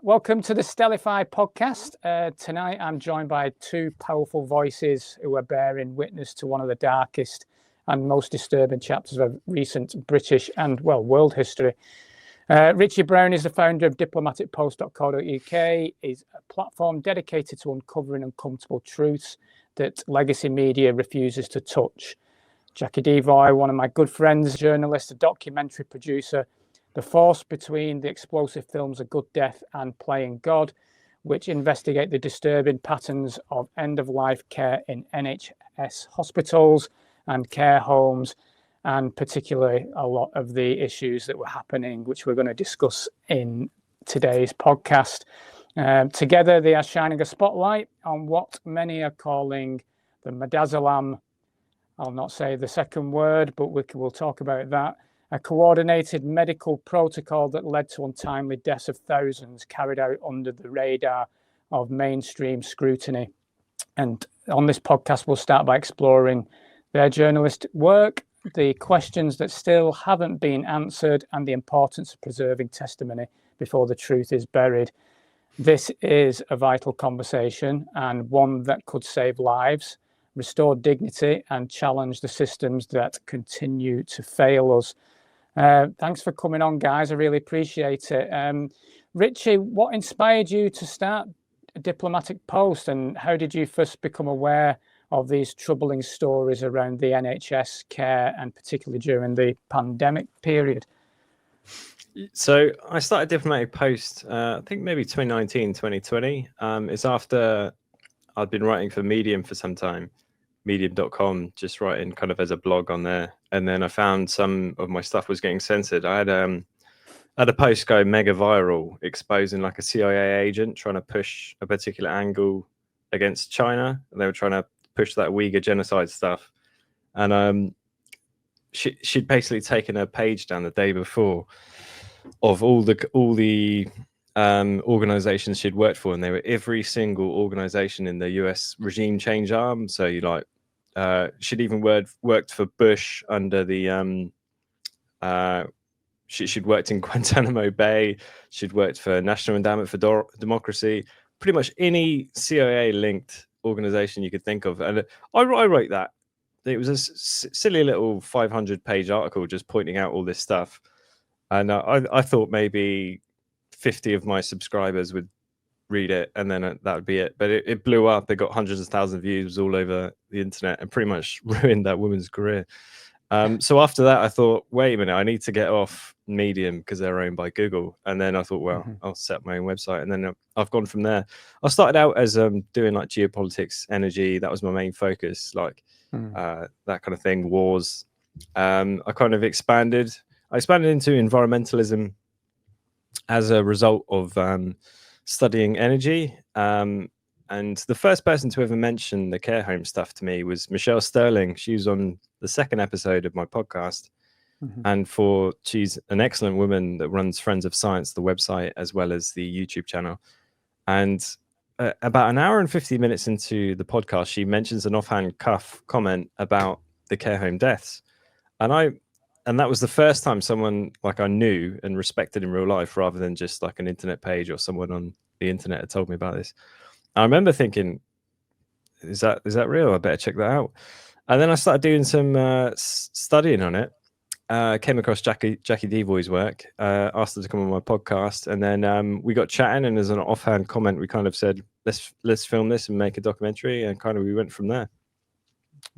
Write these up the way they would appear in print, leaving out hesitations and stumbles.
Welcome to the Stellify podcast. Tonight I'm joined by two powerful voices who are bearing witness to one of the darkest and most disturbing chapters of recent British and, well, world history. Richie Brown is the founder of diplomaticpost.co.uk. Is a platform dedicated to uncovering uncomfortable truths that legacy media refuses to touch. Jacqui Deevoy, one of my good friends, journalist, a documentary producer, the force between the explosive films A Good Death and Playing God, which investigate the disturbing patterns of end-of-life care in NHS hospitals and care homes, and particularly a lot of the issues that were happening, which we're going to discuss in today's podcast. Together, they are shining a spotlight on what many are calling the Midazolam. I'll not say the second word, but we'll talk about that. A coordinated medical protocol that led to untimely deaths of thousands carried out under the radar of mainstream scrutiny. And on this podcast, we'll start by exploring their journalistic work, the questions that still haven't been answered, and the importance of preserving testimony before the truth is buried. This is a vital conversation and one that could save lives, restore dignity, and challenge the systems that continue to fail us. Thanks for coming on, guys. I really appreciate it. Richie, what inspired you to start a Diplomatic Post, and how did you first become aware of these troubling stories around the NHS care, and particularly during the pandemic period? So I started Diplomatic Post, I think maybe 2019, 2020. It's after I'd been writing for Medium for some time, medium.com, just writing kind of as a blog on there. And then I found some of my stuff was getting censored. I had a post go mega viral exposing like a CIA agent trying to push a particular angle against China. And they were trying to push that Uyghur genocide stuff. And she'd basically taken her page down the day before of all the organizations she'd worked for, and they were every single organization in the US regime change arm. So you like she'd even worked for Bush under the she'd worked in Guantanamo Bay. She'd worked for National Endowment for Democracy, pretty much any CIA linked organization you could think of. And I wrote that. It was a silly little 500-page article just pointing out all this stuff. And I thought maybe 50 of my subscribers would read it, and then that would be it. But it blew up. It got hundreds of thousands of views all over the internet and pretty much ruined that woman's career. So after that, I thought, wait a minute, I need to get off Medium because they're owned by Google. And then I thought, well, I'll set up my own website. And then I've gone from there. I started out as doing like geopolitics, energy. That was my main focus, like that kind of thing, wars. I kind of expanded. I expanded into environmentalism as a result of studying energy. And the first person to ever mention the care home stuff to me was Michelle Sterling. She was on the second episode of my podcast. And she's an excellent woman that runs Friends of Science, the website, as well as the YouTube channel. And about an hour and 50 minutes into the podcast, she mentions an offhand cuff comment about the care home deaths. And that was the first time someone like I knew and respected in real life, rather than just like an internet page or someone on the internet had told me about this. I remember thinking, is that real? I better check that out. And then I started doing some studying on it. Came across Jacqui Deevoy's work, asked her to come on my podcast, and then we got chatting. And as an offhand comment, we kind of said, let's film this and make a documentary, and kind of we went from there.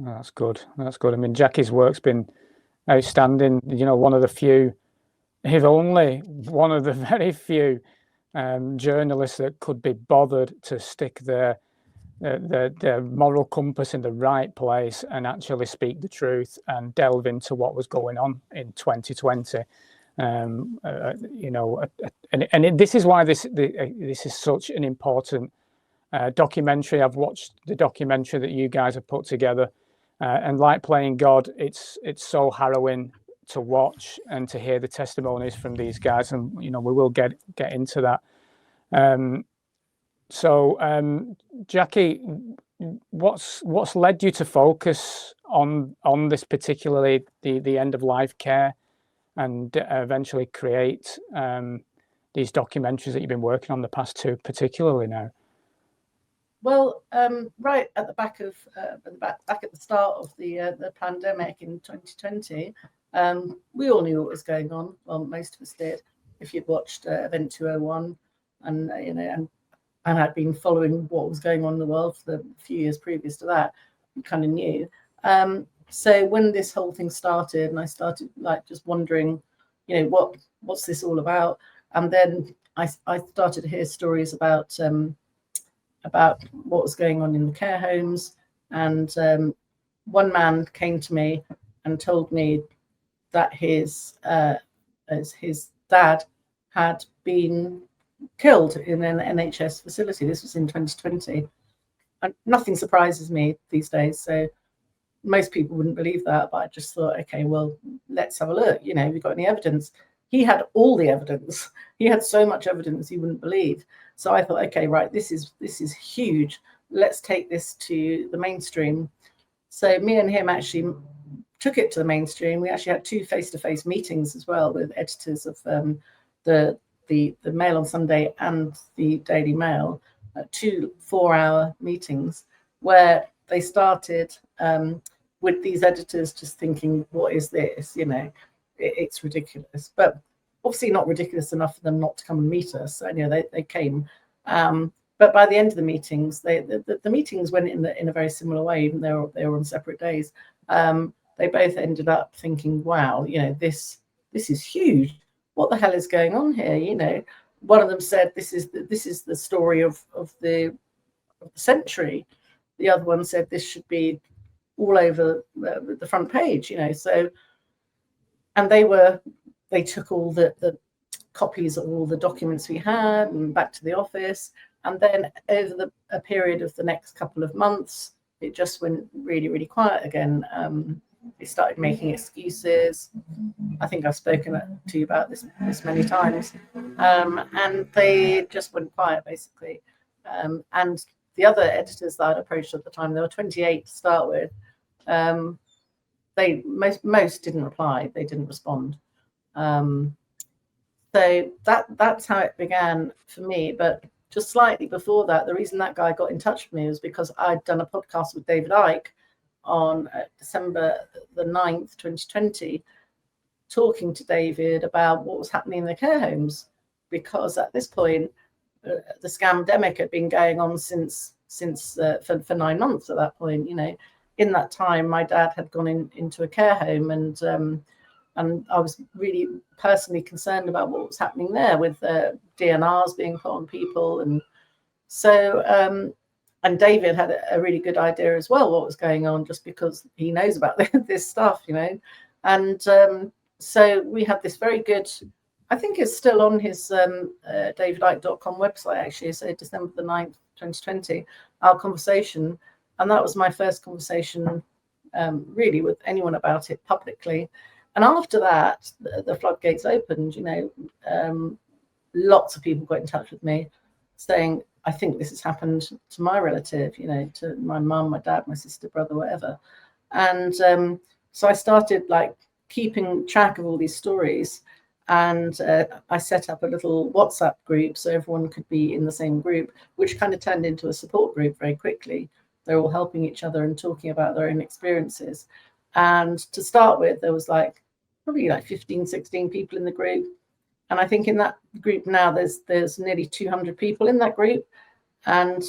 Oh, that's good. That's good. I mean, Jackie's work's been outstanding. You know, one of the few, if only one of the very few journalists that could be bothered to stick their moral compass in the right place and actually speak the truth and delve into what was going on in 2020. You know, and this is why this is such an important documentary. I've watched the documentary that you guys have put together. And like Playing God, it's so harrowing to watch and to hear the testimonies from these guys, and you know we will get into that. So, Jacqui, what's led you to focus on this, particularly the end of life care, and eventually create these documentaries that you've been working on the past two, particularly now? Well, right at the back of back at the start of the pandemic in 2020, we all knew what was going on. Well, most of us did. If you'd watched Event 201, and and had been following what was going on in the world for the few years previous to that, you kind of knew. So when this whole thing started, and I started like just wondering, what's this all about? And then I started to hear stories about what was going on in the care homes. And one man came to me and told me that his dad had been killed in an NHS facility. This was in 2020. And nothing surprises me these days. So most people wouldn't believe that, but I just thought, okay, well, let's have a look. Have you got any evidence? He had all the evidence. He had so much evidence you wouldn't believe. So I thought, okay, right, this is huge. Let's take this to the mainstream. So me and him actually took it to the mainstream. We actually had 2 face-to-face meetings as well with editors of the Mail on Sunday and the Daily Mail, 2 4-hour meetings where they started with these editors just thinking, what is this? It's ridiculous, but obviously not ridiculous enough for them not to come and meet us. So they came, but by the end of the meetings, the meetings went in a very similar way, even though they were on separate days. They both ended up thinking, wow, this is huge. What the hell is going on here? One of them said this is the story of the century. The other one said this should be all over the front page. So, and they took all the copies of all the documents we had and back to the office. And then over a period of the next couple of months, it just went really, really quiet again. They started making excuses. I think I've spoken to you about this many times. And they just went quiet, basically. And the other editors that I'd approached at the time, there were 28 to start with. They most didn't reply. They didn't respond. So that's how it began for me. But just slightly before that, the reason that guy got in touch with me was because I'd done a podcast with David Icke on December the 9th, 2020, talking to David about what was happening in the care homes, because at this point, the scamdemic had been going on since for 9 months at that point. In that time, my dad had gone into a care home, and I was really personally concerned about what was happening there with DNRs being put on people. And so, and David had a really good idea as well what was going on, just because he knows about this stuff, And so we had this very good, I think it's still on his davidicke.com website, actually. So December the 9th, 2020, our conversation. And that was my first conversation really with anyone about it publicly. And after that, the floodgates opened. Lots of people got in touch with me saying, I think this has happened to my relative, to my mum, my dad, my sister, brother, whatever. And so I started keeping track of all these stories. And I set up a little WhatsApp group so everyone could be in the same group, which kind of turned into a support group very quickly. They're all helping each other and talking about their own experiences. And to start with, there was probably 15, 16 people in the group. And I think in that group now, there's nearly 200 people in that group. And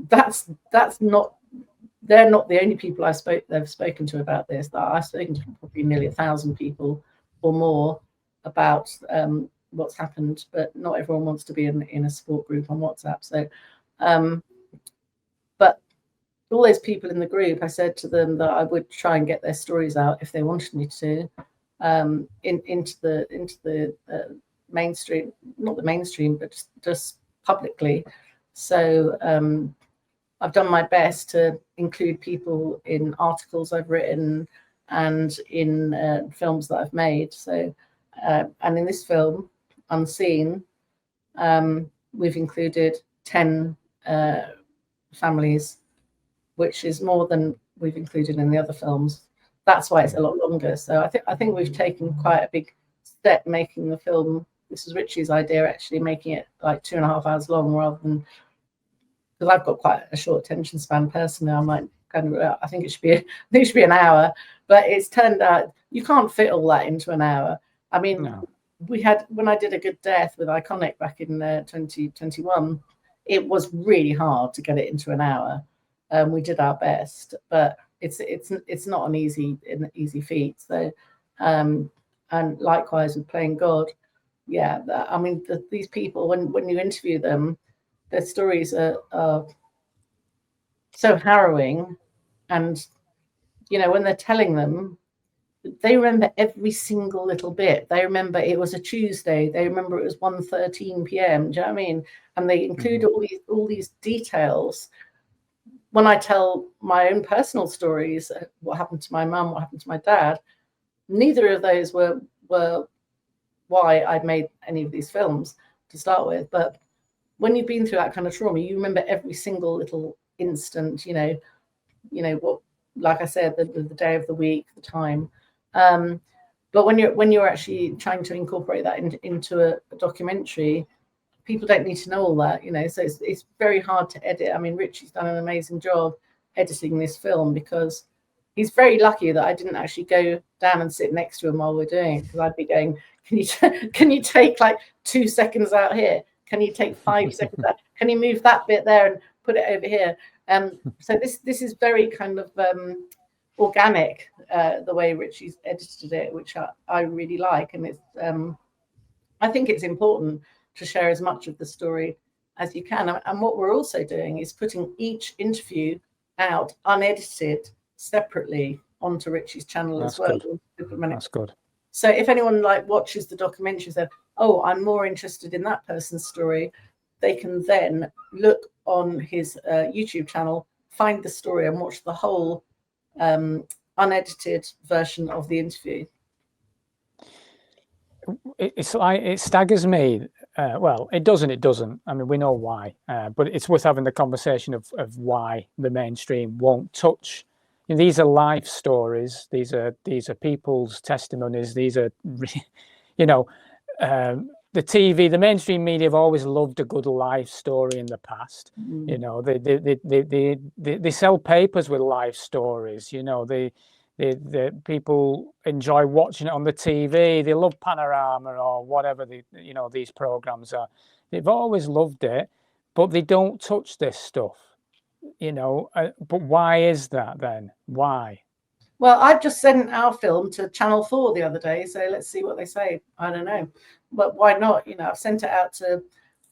that's not, they're not the only people they've spoken to about this. I've spoken to probably nearly 1,000 people or more about what's happened, but not everyone wants to be in a support group on WhatsApp. So, but all those people in the group, I said to them that I would try and get their stories out if they wanted me to, into the mainstream, not the mainstream, but just publicly. So I've done my best to include people in articles I've written and in films that I've made. So, and in this film, Unseen, we've included 10 families, which is more than we've included in the other films. That's why it's a lot longer. So I think we've taken quite a big step making the film this was Richie's idea, actually making it like 2.5 hours long rather than, because I've got quite a short attention span personally. I'm like, I think it should be an hour, but it's turned out you can't fit all that into an hour. I mean, No. we had, when I did A Good Death with Iconic back in 2021, it was really hard to get it into an hour. We did our best, but it's not an easy feat. So, and likewise with Playing God, yeah. I mean, these people, when you interview them, their stories are so harrowing, and you know, when they're telling them, they remember every single little bit. They remember it was a Tuesday. They remember it was 1:13 p.m. Do you know what I mean? And they include all these details. When I tell my own personal stories, what happened to my mum, what happened to my dad, neither of those were why I made any of these films to start with. But when you've been through that kind of trauma, you remember every single little instant. You know what, like I said, the day of the week, the time. But when you're actually trying to incorporate that into a documentary, people don't need to know all that, you know. So it's very hard to edit. I mean, Richie's done an amazing job editing this film, because he's very lucky that I didn't actually go down and sit next to him while we're doing it, because I'd be going, can you take like 2 seconds out here? Can you take 5 seconds out? Can you move that bit there and put it over here? So this is very kind of organic, the way Richie's edited it, which I really like. And it's I think it's important to share as much of the story as you can. And what we're also doing is putting each interview out unedited separately onto Richie's channel. That's as well. good. That's good. So if anyone like watches the documentary and says, oh, I'm more interested in that person's story, they can then look on his YouTube channel, find the story and watch the whole unedited version of the interview. It's like, it staggers me. Well, it doesn't. I mean, we know why, but it's worth having the conversation of why the mainstream won't touch. You know, these are life stories. These are people's testimonies. These are, you know, the TV, the mainstream media have always loved a good life story in the past. You know, they sell papers with life stories. You know, the people enjoy watching it on the TV. They love Panorama or whatever these programs are. They've always loved it, but they don't touch this stuff. You know, but why is that then? Why? Well, I've just sent our film to Channel 4 the other day, so let's see what they say. I don't know, but why not? You know, I've sent it out to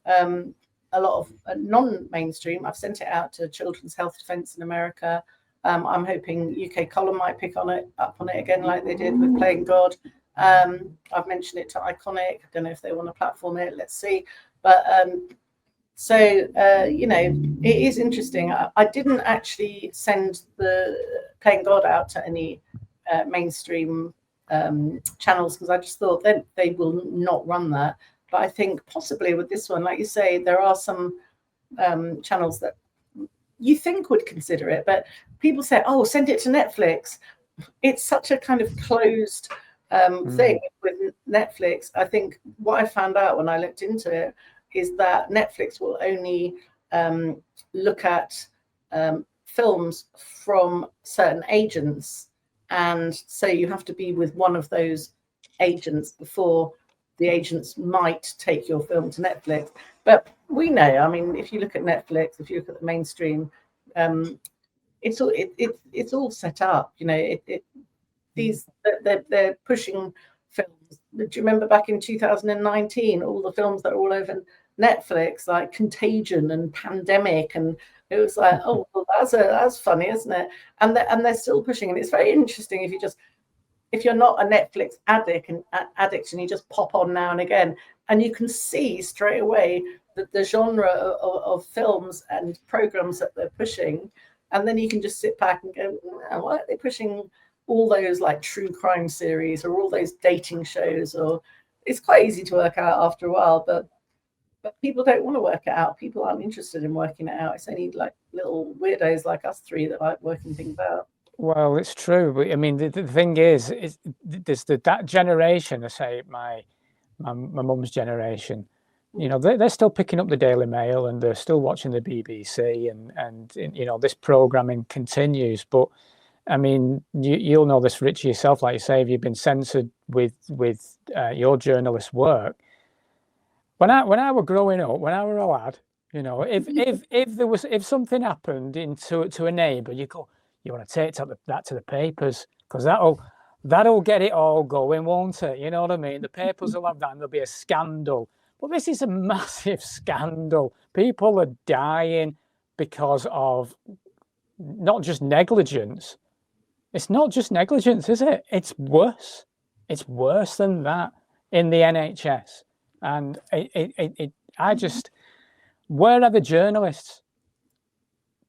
a lot of non-mainstream. I've sent it out to Children's Health Defence in America. I'm hoping UK Column might pick up on it again, like they did with Playing God. I've mentioned it to Iconic. I don't know if they want to platform it. Let's see. But so you know, it is interesting. I didn't actually send the Playing God out to any mainstream channels, because I just thought that they will not run that. But I think possibly with this one, like you say, there are some channels that you think would consider it, but people say, oh, send it to Netflix. It's such a kind of closed thing with Netflix. I think what I found out when I looked into it is that Netflix will only look at films from certain agents. And so you have to be with one of those agents before the agents might take your film to Netflix. But we know, I mean, if you look at Netflix, if you look at the mainstream, it's all set up. You know, they're pushing films. Do you remember back in 2019, all the films that are all over Netflix, like Contagion and Pandemic, and it was like, oh, well, that's funny, isn't it? And they're still pushing, and it's very interesting if you're not a Netflix addict and you just pop on now and again, and you can see straight away the genre of films and programs that they're pushing, and then you can just sit back and go, why are they pushing all those like true crime series or all those dating shows? Or it's quite easy to work out after a while, but people don't want to work it out. People aren't interested in working it out. It's only like little weirdos like us three that like working things out. Well, it's true, but I mean, the thing is there's that generation. I say my my mum's generation, you know, they're still picking up the Daily Mail and they're still watching the BBC, and you know, this programming continues. But I mean, you'll know this, Richie, yourself. Like you say, if you've been censored with your journalist work. When I were growing up, when I were a lad, you know, if something happened to a neighbour, you go, you want to take that to the papers, because that'll get it all going, won't it? You know what I mean? The papers will have that, and there'll be a scandal. But this is a massive scandal. People are dying because of not just negligence. It's not just negligence, is it? It's worse. It's worse than that in the NHS. And where are the journalists?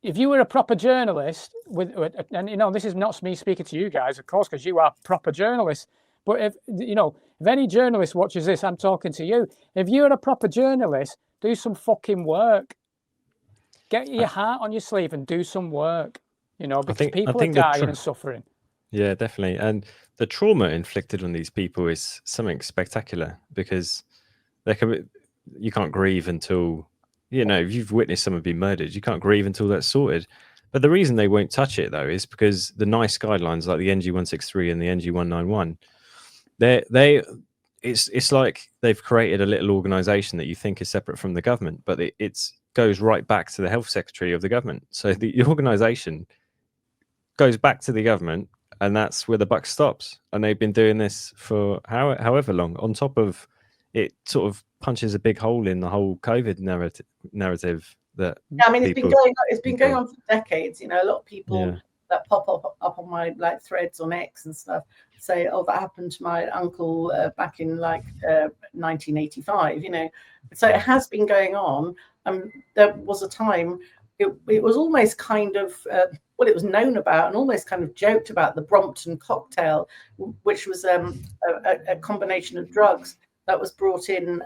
If you were a proper journalist, and you know, this is not me speaking to you guys, of course, because you are proper journalists. But if any journalist watches this, I'm talking to you. If you're a proper journalist, do some fucking work. Get your heart on your sleeve and do some work. You know, because people are dying and suffering. Yeah, definitely. And the trauma inflicted on these people is something spectacular, because you can't grieve until, you know, if you've witnessed someone be murdered, you can't grieve until that's sorted. But the reason they won't touch it, though, is because the nice guidelines like the NG163 and the NG191, it's like they've created a little organization that you think is separate from the government, but it goes right back to the health secretary of the government. So the organization goes back to the government, and that's where the buck stops. And they've been doing this for however long. On top of it, sort of punches a big hole in the whole COVID narrative that. Yeah, I mean, it's been going on for decades. You know, a lot of people that pop up on my threads on X and stuff say, "Oh, that happened to my uncle back in 1985." You know, so it has been going on. There was a time it was almost kind of it was known about and almost kind of joked about, the Brompton cocktail, which was a combination of drugs that was brought in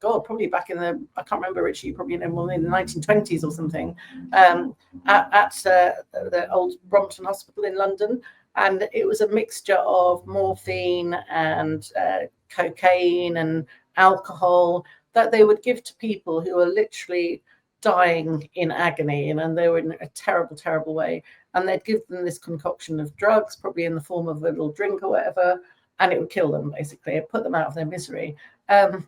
probably back in the, I can't remember, Richie, you probably know more, in the 1920s or something, at the old Brompton Hospital in London. And it was a mixture of morphine and cocaine and alcohol that they would give to people who were literally dying in agony, and they were in a terrible, terrible way. And they'd give them this concoction of drugs, probably in the form of a little drink or whatever, and it would kill them, basically. It put them out of their misery. And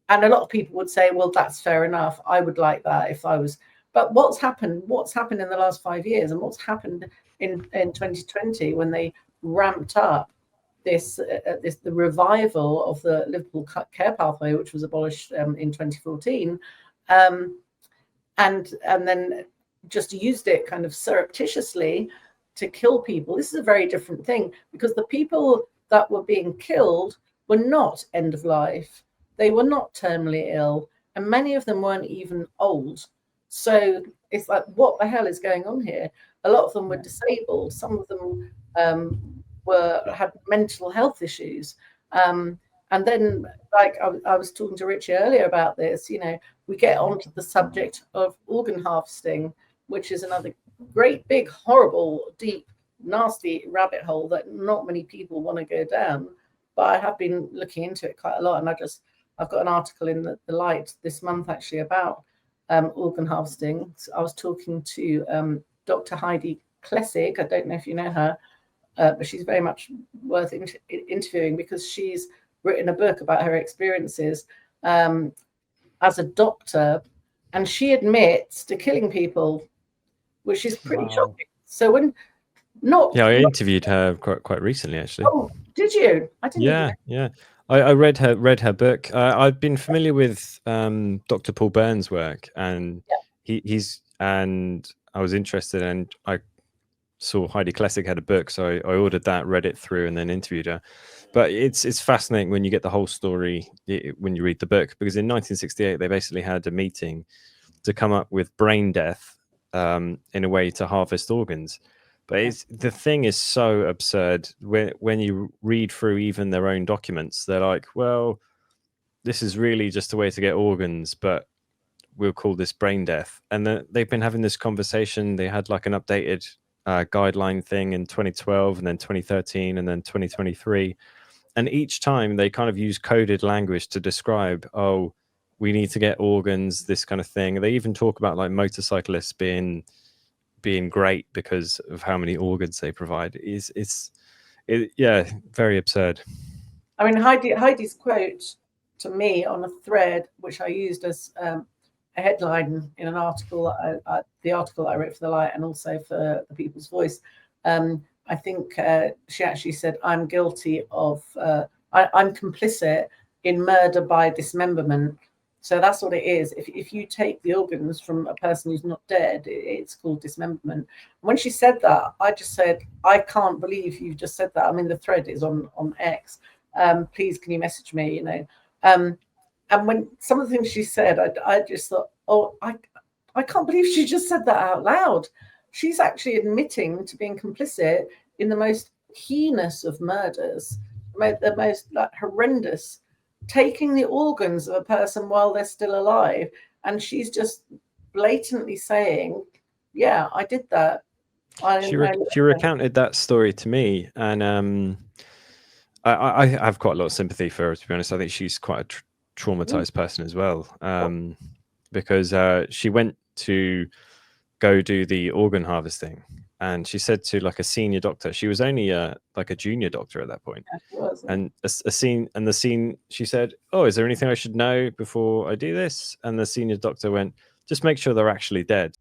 a lot of people would say, well, that's fair enough. I would like that if I was. But what's happened in the last 5 years, and what's happened in 2020 when they ramped up the revival of the Liverpool care pathway, which was abolished in 2014, and then just used it kind of surreptitiously to kill people. This is a very different thing, because the people that were being killed were not end of life. They were not terminally ill, and many of them weren't even old. So it's like, what the hell is going on here? A lot of them were disabled. Some of them had mental health issues. And then, like I was talking to Richie earlier about this, you know, we get onto the subject of organ harvesting, which is another great, big, horrible, deep, nasty rabbit hole that not many people want to go down. But I have been looking into it quite a lot, and I've got an article in the Light this month actually about organ harvesting. So I was talking to Dr. Heidi Klessig. I don't know if you know her, but she's very much worth interviewing, because she's written a book about her experiences as a doctor, and she admits to killing people, which is pretty shocking. So I interviewed her quite recently, actually. Oh, did you? I didn't. Yeah. I read her book. I've been familiar with Dr. Paul Byrne's work, and and I was interested, and I saw Heidi Klessig had a book, so I ordered that, read it through, and then interviewed her. But it's fascinating when you get the whole story when you read the book, because in 1968 they basically had a meeting to come up with brain death in a way to harvest organs. But the thing is so absurd when you read through even their own documents. They're like, well, this is really just a way to get organs, but we'll call this brain death. And they've been having this conversation. They had like an updated guideline thing in 2012, and then 2013, and then 2023. and each time they kind of use coded language to describe, oh, we need to get organs, this kind of thing. They even talk about like motorcyclists being great because of how many organs they provide. Yeah, very absurd. I mean, Heidi's quote to me on a thread, which I used as a headline in an article, the article I wrote for The Light and also for The People's Voice. I think she actually said, I'm guilty of, I'm complicit in murder by dismemberment. So that's what it is. If you take the organs from a person who's not dead, it's called dismemberment. When she said that, I just said, I can't believe you just said that. I mean, the thread is on X. Please, can you message me? You know, and when some of the things she said, I just thought, oh, I can't believe she just said that out loud. She's actually admitting to being complicit in the most heinous of murders, the most like horrendous, taking the organs of a person while they're still alive, and she's just blatantly saying, "Yeah, I did that." She recounted that story to me, and I have quite a lot of sympathy for her, to be honest. I think she's quite a traumatized person as well, because she went to go do the organ harvesting, and she said to like a senior doctor, she was only like a junior doctor at that point, and the scene she said, oh, is there anything I should know before I do this? And the senior doctor went, just make sure they're actually dead.